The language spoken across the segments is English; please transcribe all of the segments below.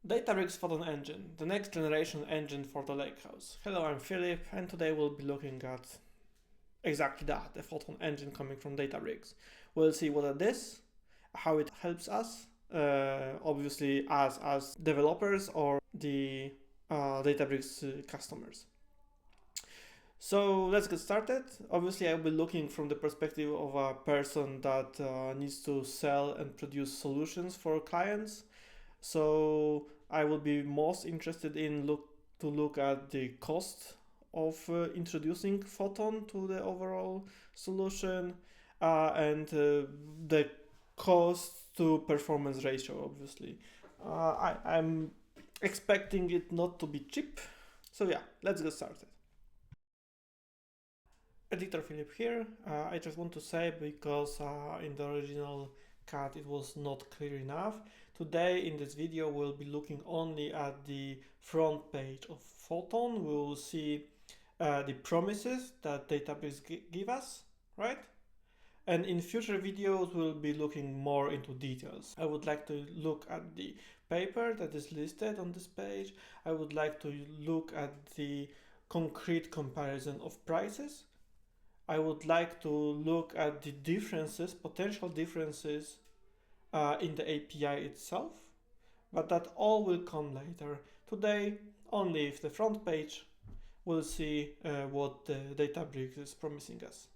Databricks Photon Engine, the next generation engine for the Lakehouse. Hello, I'm Philip, and today we'll be looking at exactly that, the Photon Engine coming from Databricks. We'll see what it is, how it helps us, obviously as developers or the Databricks customers. So let's get started. Obviously, I'll be looking from the perspective of a person that needs to sell and produce solutions for clients. So I will be most interested in look at the cost of introducing Photon to the overall solution and the cost to performance ratio. Obviously, I'm expecting it not to be cheap. So yeah, let's get started. Editor Philip here. I just want to say, because in the original cut it was not clear enough. Today in this video we'll be looking only at the front page of Photon. We will see the promises that Databricks give us, right? And in future videos we'll be looking more into details. I would like to look at the paper that is listed on this page. I would like to look at the concrete comparison of prices. I would like to look at the differences, potential differences in the API itself, but that all will come later. Today, only if the front page, we'll see what the Databricks is promising us.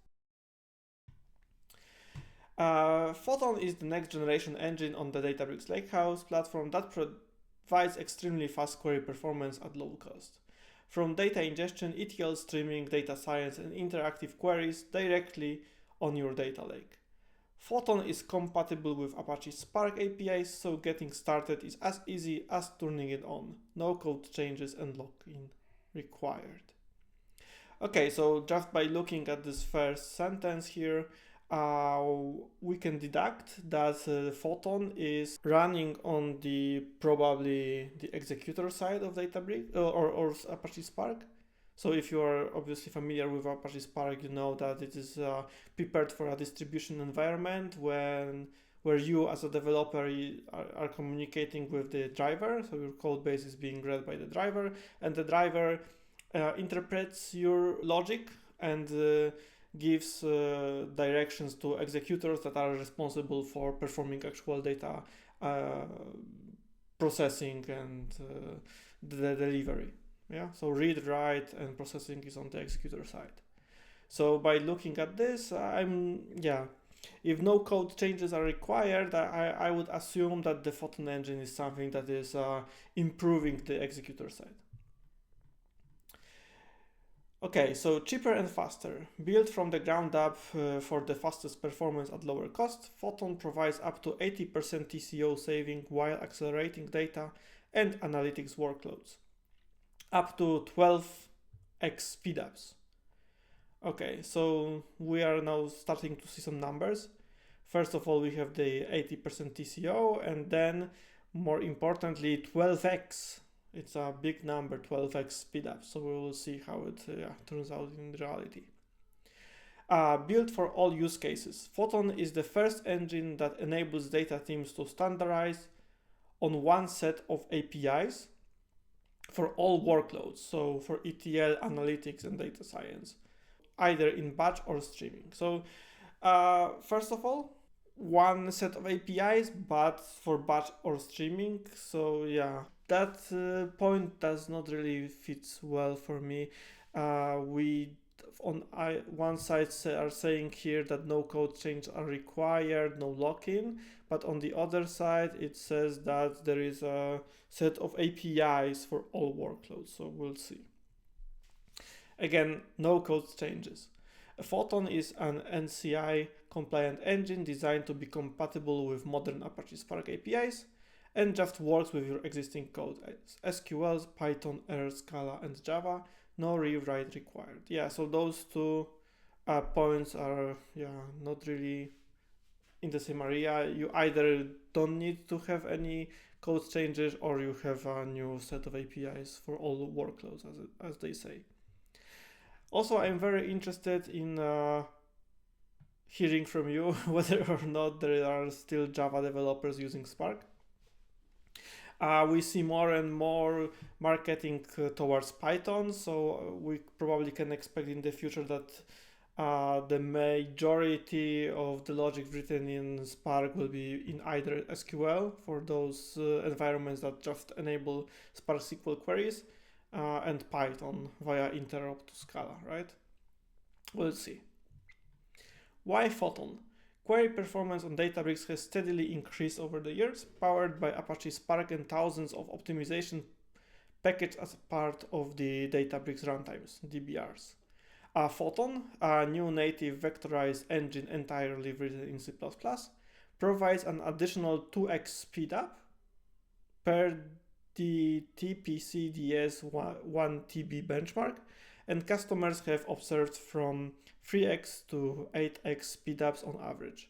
Photon is the next generation engine on the Databricks Lakehouse platform that provides extremely fast query performance at low cost. From data ingestion, ETL streaming, data science, and interactive queries directly on your data lake. Photon is compatible with Apache Spark APIs, so getting started is as easy as turning it on. No code changes and login required. Okay, so just by looking at this first sentence here, we can deduct that Photon is running on probably the executor side of Databricks or Apache Spark. So if you are obviously familiar with Apache Spark, you know that it is prepared for a distribution environment where you as a developer are communicating with the driver. So your code base is being read by the driver, and the driver interprets your logic and gives directions to executors that are responsible for performing actual data processing and the delivery. Yeah, so read, write, and processing is on the executor side. So by looking at this, if no code changes are required, I would assume that the Photon engine is something that is improving the executor side. Okay, so cheaper and faster. Built from the ground up for the fastest performance at lower cost, Photon provides up to 80% TCO saving while accelerating data and analytics workloads. Up to 12x speedups. Okay, so we are now starting to see some numbers. First of all, we have the 80% TCO, and then more importantly, 12x. It's a big number, 12x speed up. So we will see how it turns out in reality. Built for all use cases. Photon is the first engine that enables data teams to standardize on one set of APIs for all workloads. So for ETL, analytics, and data science, either in batch or streaming. So first of all, one set of APIs, but for batch or streaming. So yeah, that point does not really fit well for me. We on one side are saying here that no code changes are required, no lock-in, but on the other side it says that there is a set of APIs for all workloads. So we'll see. Again, no code changes. Photon is an NCI compliant engine designed to be compatible with modern Apache Spark APIs and just works with your existing code, SQL, Python, R, Scala, and Java. No rewrite required. Yeah, so those two points are not really in the same area. You either don't need to have any code changes, or you have a new set of APIs for all workloads, as they say. Also, I'm very interested in hearing from you whether or not there are still Java developers using Spark. We see more and more marketing towards Python, so we probably can expect in the future that the majority of the logic written in Spark will be in either SQL for those environments that just enable Spark SQL queries, and Python via interop to Scala, right? We'll see. Why Photon? Query performance on Databricks has steadily increased over the years, powered by Apache Spark and thousands of optimization packages as part of the Databricks runtimes, DBRs. Photon, a new native vectorized engine entirely written in C++, provides an additional 2x speedup per the TPCDS 1TB benchmark, and customers have observed from 3x to 8x speedups on average,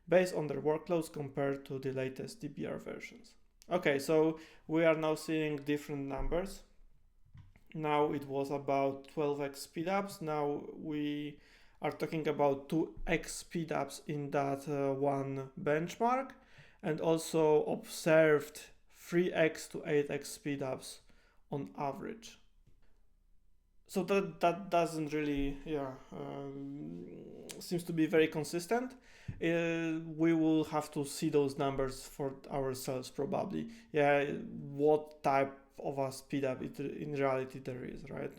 based on their workloads compared to the latest DBR versions. Okay, so we are now seeing different numbers. Now it was about 12x speedups. Now we are talking about 2x speedups in that one benchmark, and also observed 3x to 8x speedups on average. So that doesn't really, seems to be very consistent. We will have to see those numbers for ourselves probably. Yeah, what type of a speed up in reality there is, right?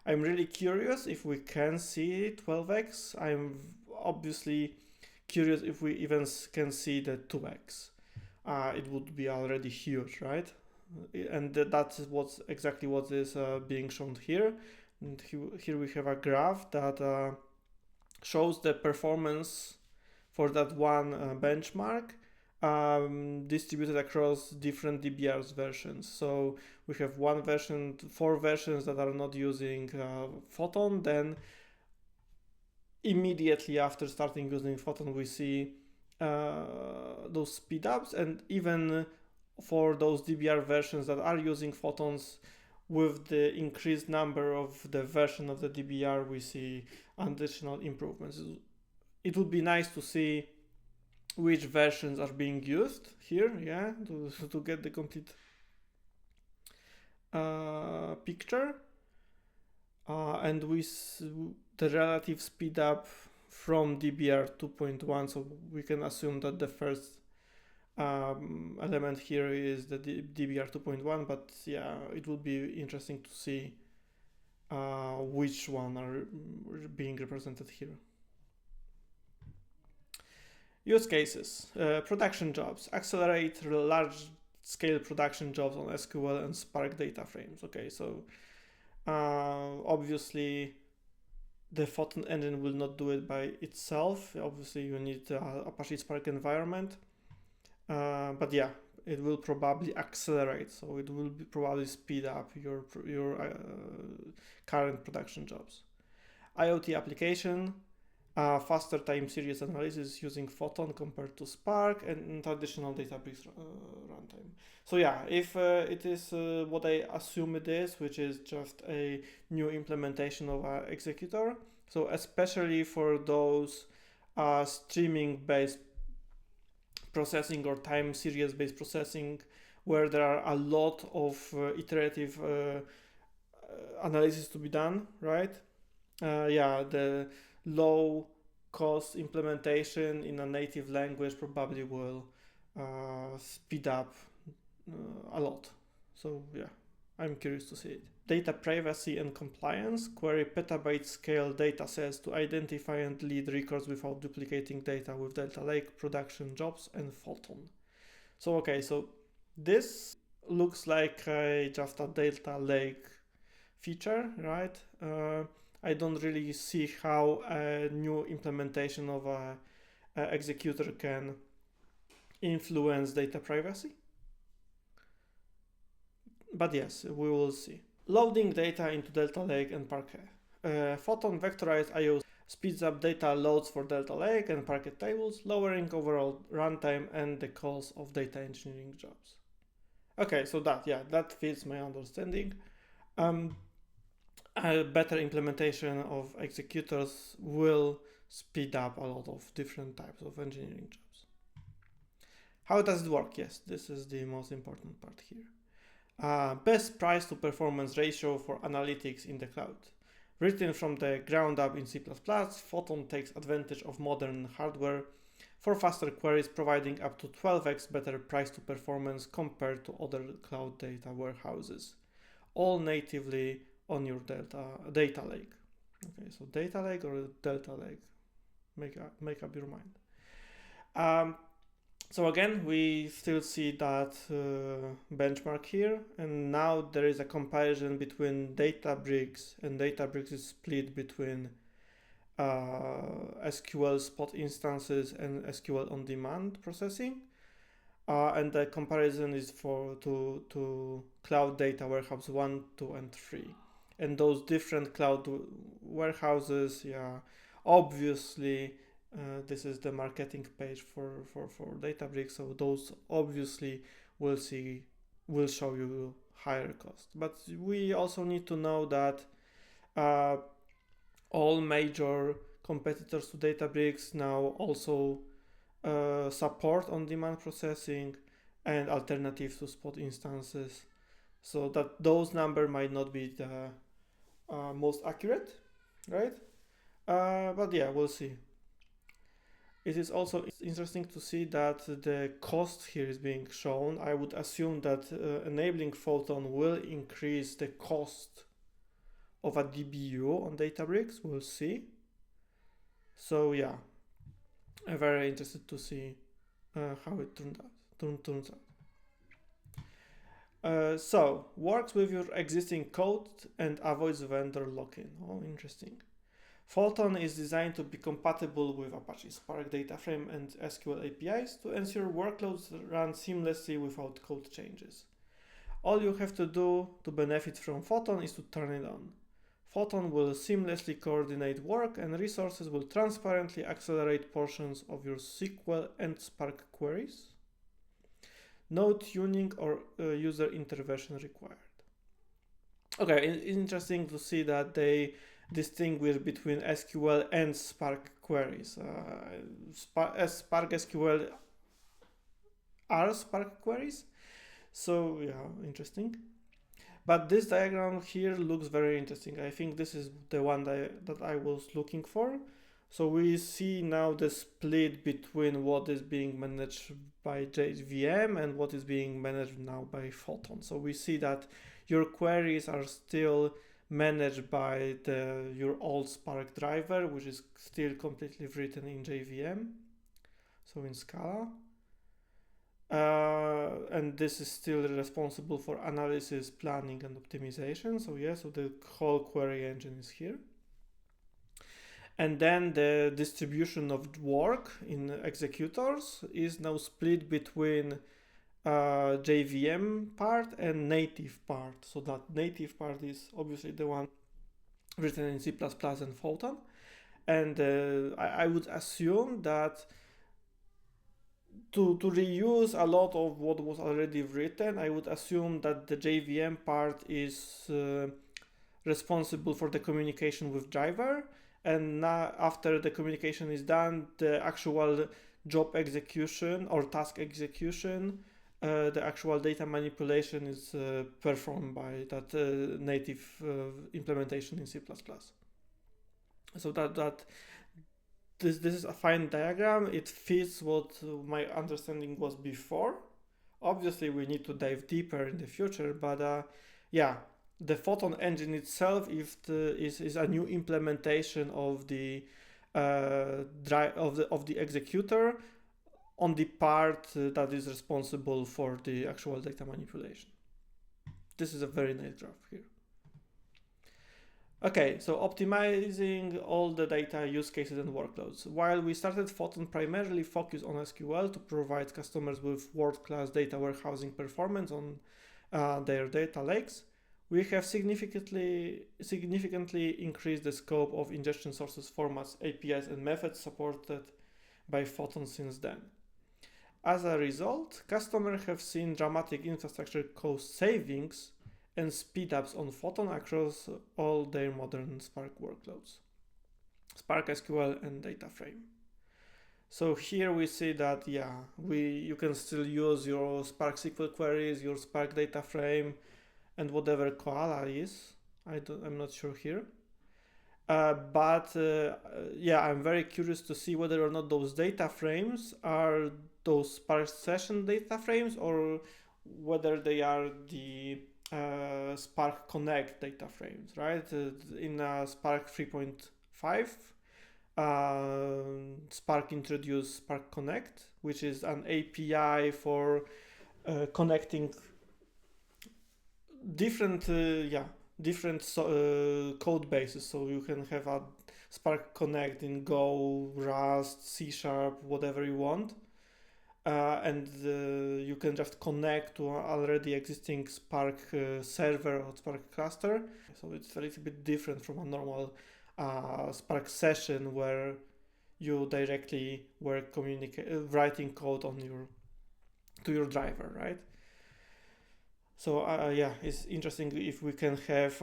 I'm really curious if we can see 12x. I'm obviously curious if we even can see the 2x. It would be already huge, right? And that's what's exactly what is being shown here. And here we have a graph that shows the performance for that one benchmark distributed across different DBR's versions. So we have one version, 4 versions that are not using Photon. Then immediately after starting using Photon, we see those speedups, and even for those DBR versions that are using Photons, with the increased number of the version of the DBR, we see additional improvements. It would be nice to see which versions are being used here, yeah, to get the complete picture. And with the relative speed up from DBR 2.1, so we can assume that the first element here is the DBR 2.1, but yeah, it would be interesting to see which one are being represented here. Use cases. Production jobs. Accelerate large scale production jobs on SQL and Spark data frames. Okay, so obviously the Photon engine will not do it by itself. Obviously you need Apache Spark environment. But yeah, it will probably accelerate, so it will probably speed up your current production jobs. IoT application, faster time series analysis using Photon compared to Spark, and traditional Databricks runtime. So yeah, if it is what I assume it is, which is just a new implementation of our executor, so especially for those streaming-based processing or time series based processing, where there are a lot of iterative analysis to be done, right? Yeah, the low cost implementation in a native language probably will speed up a lot. So yeah, I'm curious to see it. Data privacy and compliance. Query petabyte scale data sets to identify and delete records without duplicating data with Delta Lake, production jobs, and Photon. So okay, so this looks like just a Delta Lake feature, right? I don't really see how a new implementation of a executor can influence data privacy. But yes, we will see. Loading data into Delta Lake and Parquet. Photon vectorized I/O speeds up data loads for Delta Lake and Parquet tables, lowering overall runtime and the cost of data engineering jobs. Okay, so that fits my understanding. A better implementation of executors will speed up a lot of different types of engineering jobs. How does it work? Yes, this is the most important part here. Best price to performance ratio for analytics in the cloud. Written from the ground up in C++, Photon takes advantage of modern hardware for faster queries, providing up to 12x better price to performance compared to other cloud data warehouses, all natively on your data lake. Okay, so data lake or delta lake, make up your mind. So again, we still see that benchmark here, and now there is a comparison between Databricks, and Databricks is split between SQL spot instances and SQL on-demand processing, and the comparison is to cloud data warehouse 1, 2, and 3, and those different cloud warehouses. Yeah, obviously. This is the marketing page for Databricks, so those obviously will show you higher cost. But we also need to know that all major competitors to Databricks now also support on-demand processing and alternatives to spot instances, so that those numbers might not be the most accurate, right? But yeah, we'll see. It is also interesting to see that the cost here is being shown. I would assume that enabling Photon will increase the cost of a DBU on Databricks. We'll see. So yeah, I'm very interested to see how it turns out. So works with your existing code and avoids vendor lock-in. Oh, interesting. Photon is designed to be compatible with Apache Spark DataFrame and SQL APIs to ensure workloads run seamlessly without code changes. All you have to do to benefit from Photon is to turn it on. Photon will seamlessly coordinate work, and resources will transparently accelerate portions of your SQL and Spark queries. No tuning or user intervention required. Okay, interesting to see that they distinguish between SQL and Spark queries. Spark SQL are Spark queries. So yeah, interesting. But this diagram here looks very interesting. I think this is the one that I was looking for. So we see now the split between what is being managed by JVM and what is being managed now by Photon. So we see that your queries are still managed by your old Spark driver, which is still completely written in JVM, so in Scala. And this is still responsible for analysis, planning, and optimization. So yeah, so the whole query engine is here. And then the distribution of work in executors is now split between JVM part and native part. So that native part is obviously the one written in C++ and Photon. And I would assume that to reuse a lot of what was already written, I would assume that the JVM part is responsible for the communication with driver. And now after the communication is done, the actual job execution or task execution, the actual data manipulation is performed by that native implementation in C++. So this is a fine diagram. It fits what my understanding was before. Obviously, we need to dive deeper in the future, but yeah, the Photon engine itself is a new implementation of the of the executor on the part that is responsible for the actual data manipulation. This is a very nice graph here. Okay, so optimizing all the data use cases and workloads. While we started Photon primarily focused on SQL to provide customers with world-class data warehousing performance on their data lakes, we have significantly increased the scope of ingestion sources, formats, APIs, and methods supported by Photon since then. As a result, customers have seen dramatic infrastructure cost savings and speedups on Photon across all their modern Spark workloads, Spark SQL and DataFrame. So here we see that, yeah, you can still use your Spark SQL queries, your Spark data frame, and whatever Koala is. I'm not sure here. But yeah, I'm very curious to see whether or not those data frames are those Spark session data frames, or whether they are the Spark Connect data frames, right? In Spark 3.5, Spark introduced Spark Connect, which is an API for connecting different code bases. So you can have a Spark Connect in Go, Rust, C Sharp, whatever you want, and you can just connect to an already existing Spark server or Spark cluster. So it's a little bit different from a normal Spark session where you directly were writing code on to your driver, right? So yeah, it's interesting if we can have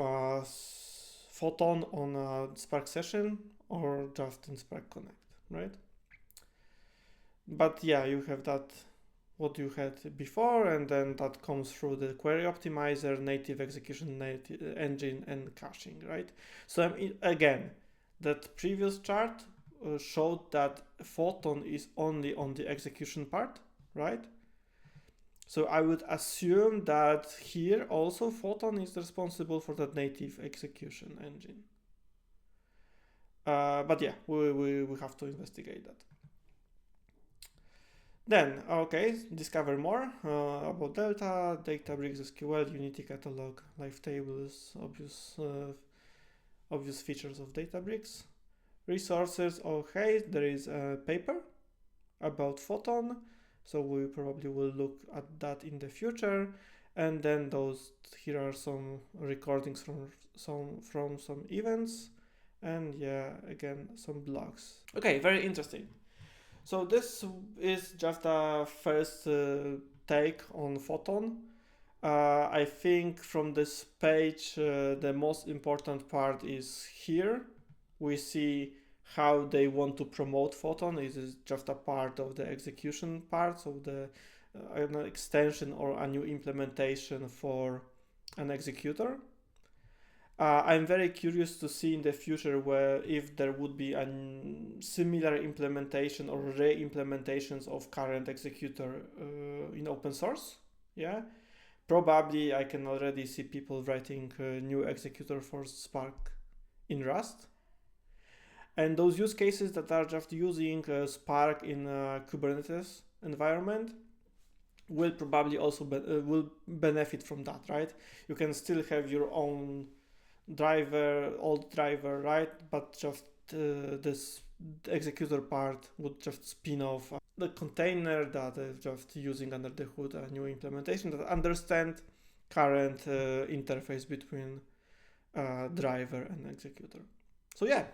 Photon on a Spark session or just in Spark Connect, right? But yeah, you have that what you had before, and then that comes through the query optimizer, native execution engine, and caching, right? So again, that previous chart showed that Photon is only on the execution part, right? So I would assume that here also Photon is responsible for that native execution engine. But yeah, we have to investigate that. Then, okay, discover more about Delta, Databricks SQL, Unity Catalog, Live Tables, obvious features of Databricks. Resources, okay, there is a paper about Photon, so we probably will look at that in the future. And then here are some recordings from some events, and yeah, again, some blogs. Okay, very interesting. So this is just a first take on Photon. I think from this page, the most important part is here. We see how they want to promote Photon. It is just a part of the execution part, so the an extension or a new implementation for an executor. I'm very curious to see in the future if there would be a similar implementation or re-implementations of current executor in open source. Yeah, probably I can already see people writing a new executor for Spark in Rust. And those use cases that are just using Spark in a Kubernetes environment will probably also will benefit from that, right? You can still have your own old driver, right? But just this executor part would just spin off the container that is just using under the hood a new implementation that understand current interface between driver and executor. So yeah,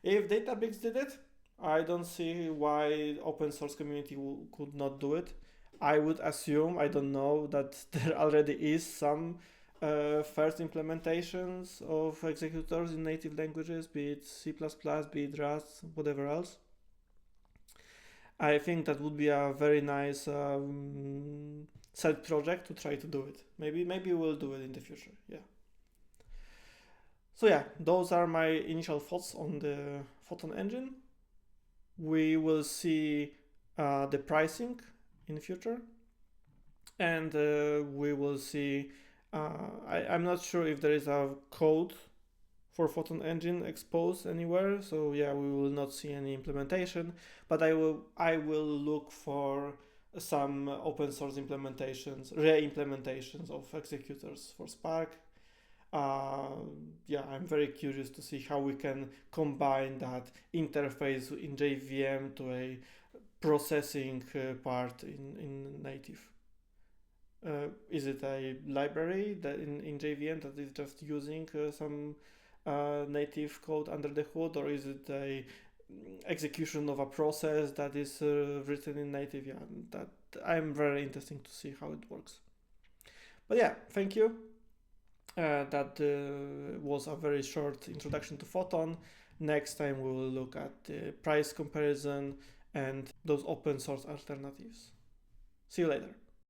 if Databricks did it, I don't see why open source community could not do it. I would assume, I don't know, that there already is some first implementations of executors in native languages, be it C++, be it Rust, whatever else. I think that would be a very nice side project to try to do it. Maybe we'll do it in the future. Yeah. So yeah, those are my initial thoughts on the Photon engine. We will see the pricing in the future, and we will see. I'm not sure if there is a code for Photon engine exposed anywhere, so yeah, we will not see any implementation. But I will look for some open source implementations, re-implementations of executors for Spark. Yeah, I'm very curious to see how we can combine that interface in JVM to a processing part in native. Is it a library that in JVM that is just using some native code under the hood, or is it a execution of a process that is written in native? Yeah, that I'm very interested to see how it works. But yeah, thank you. That was a very short introduction to Photon. Next time we will look at the price comparison and those open source alternatives. See you later.